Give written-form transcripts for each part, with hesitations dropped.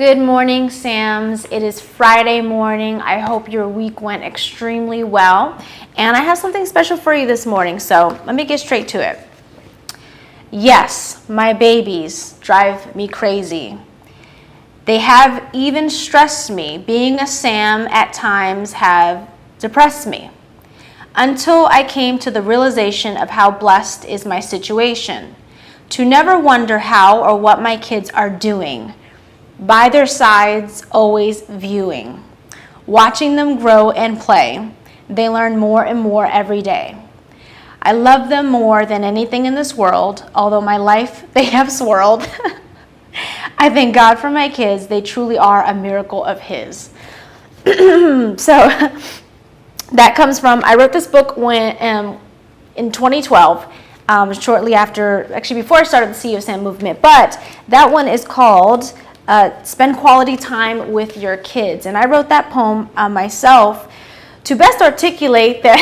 Good morning, Sams. It is Friday morning. I hope your week went extremely well. And I have something special for you this morning, so let me get straight to it. Yes, my babies drive me crazy. They have even stressed me. Being a Sam at times have depressed me. Until I came to the realization of how blessed is my situation. To never wonder how or what my kids are doing. By their sides, always viewing. Watching them grow and play, they learn more and more every day. I love them more than anything in this world, although my life they have swirled. I thank God for my kids. They truly are a miracle of His. So that comes from, I wrote this book when in 2012, shortly after, actually before I started the SAHM movement, but that one is called Spend Quality Time with Your Kids. And I wrote that poem myself to best articulate that,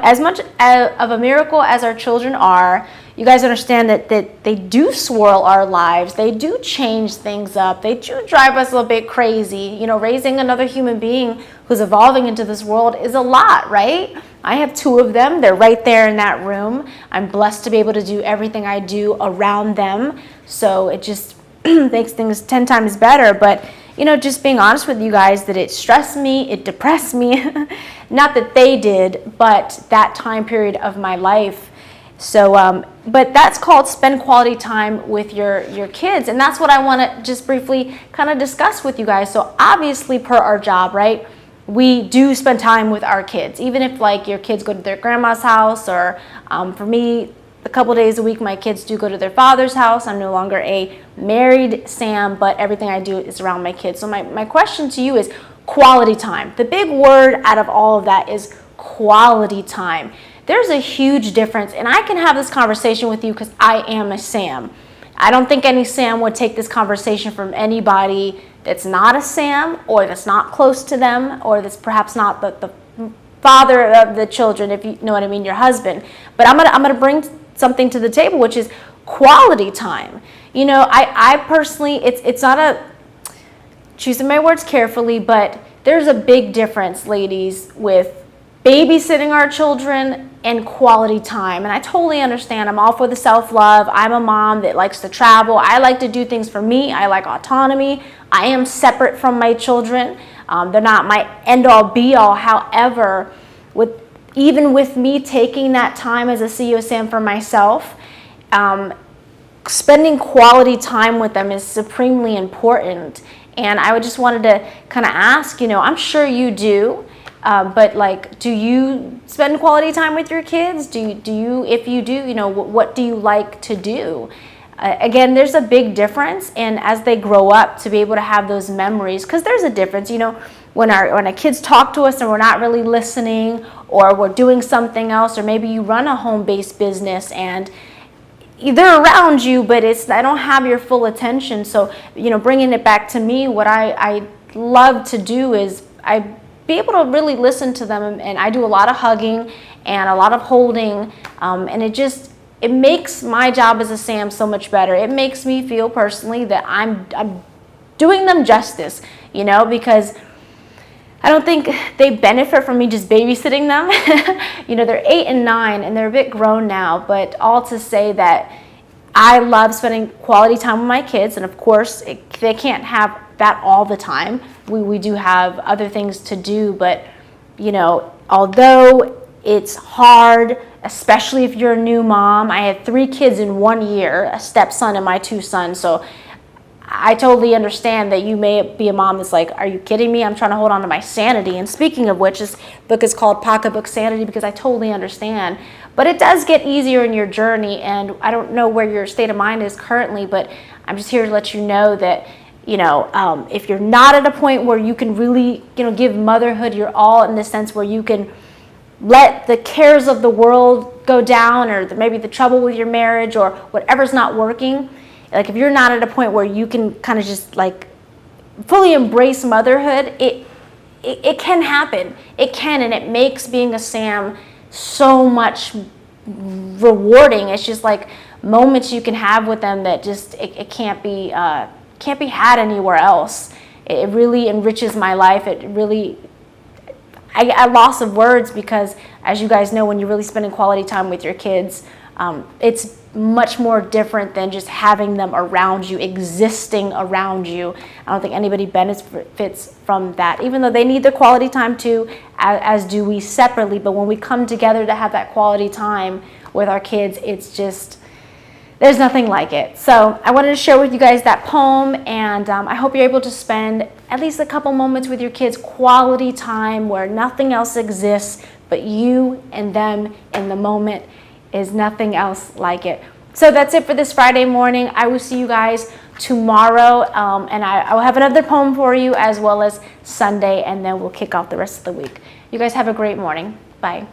as much of a miracle as our children are, you guys understand that they do swirl our lives. They do change things up. They do drive us a little bit crazy. Raising another human being who's evolving into this world is a lot, right? I have 2 of them. They're right there in that room. I'm blessed to be able to do everything I do around them. So it just makes things 10 times better. But, just being honest with you guys, that it stressed me, it depressed me. Not that they did, but that time period of my life. So, but that's called Spend Quality Time with your kids. And that's what I want to just briefly kind of discuss with you guys. So obviously per our job, right? We do spend time with our kids, even if like your kids go to their grandma's house, or for me, a couple days a week, my kids do go to their father's house. I'm no longer a married Sam, but everything I do is around my kids. So my question to you is quality time. The big word out of all of that is quality time. There's a huge difference, and I can have this conversation with you because I am a Sam. I don't think any Sam would take this conversation from anybody that's not a Sam, or that's not close to them, or that's perhaps not the father of the children, if you know what I mean, your husband. But I'm gonna bring something to the table, which is quality time. I personally, it's not a, choosing my words carefully, but there's a big difference, ladies, with babysitting our children and quality time. And I totally understand. I'm all for the self-love. I'm a mom that likes to travel. I like to do things for me. I like autonomy. I am separate from my children. They're not my end-all be-all. However, even with me taking that time as a CEO Sam for myself, spending quality time with them is supremely important. And I just wanted to kind of ask, I'm sure you do, but do you spend quality time with your kids? Do you, if you do, what do you like to do? Again, there's a big difference, and as they grow up, to be able to have those memories, because there's a difference, when our kids talk to us and we're not really listening, or we're doing something else, or maybe you run a home-based business and they're around you, but I don't have your full attention. So, bringing it back to me, what I love to do is I be able to really listen to them, and I do a lot of hugging and a lot of holding, and it makes my job as a Sam so much better. It makes me feel personally that I'm doing them justice, because I don't think they benefit from me just babysitting them. They're 8 and 9 and they're a bit grown now, but all to say that I love spending quality time with my kids. And of course, they can't have that all the time. We do have other things to do, but although it's hard, especially if you're a new mom. I had 3 kids in 1 year, a stepson and my 2 sons. So I totally understand that you may be a mom that's like, are you kidding me? I'm trying to hold on to my sanity. And speaking of which, this book is called Pocketbook Sanity, because I totally understand. But it does get easier in your journey, and I don't know where your state of mind is currently, but I'm just here to let you know that, if you're not at a point where you can really, give motherhood your all, in the sense where you can let the cares of the world go down, or maybe the trouble with your marriage or whatever's not working, like if you're not at a point where you can kind of just like fully embrace motherhood, it can happen. It can, and it makes being a Sam so much rewarding. It's just like moments you can have with them that just, it can't be can't be had anywhere else. It really enriches my life. It really, I get a loss of words because, as you guys know, when you're really spending quality time with your kids, it's much more different than just having them around you, existing around you. I don't think anybody benefits from that, even though they need their quality time too, as do we separately. But when we come together to have that quality time with our kids, it's just, there's nothing like it. So I wanted to share with you guys that poem, and I hope you're able to spend at least a couple moments with your kids, quality time where nothing else exists but you and them in the moment. Is nothing else like it. So that's it for this Friday morning. I will see you guys tomorrow, and I will have another poem for you, as well as Sunday, and then we'll kick off the rest of the week. You guys have a great morning. Bye.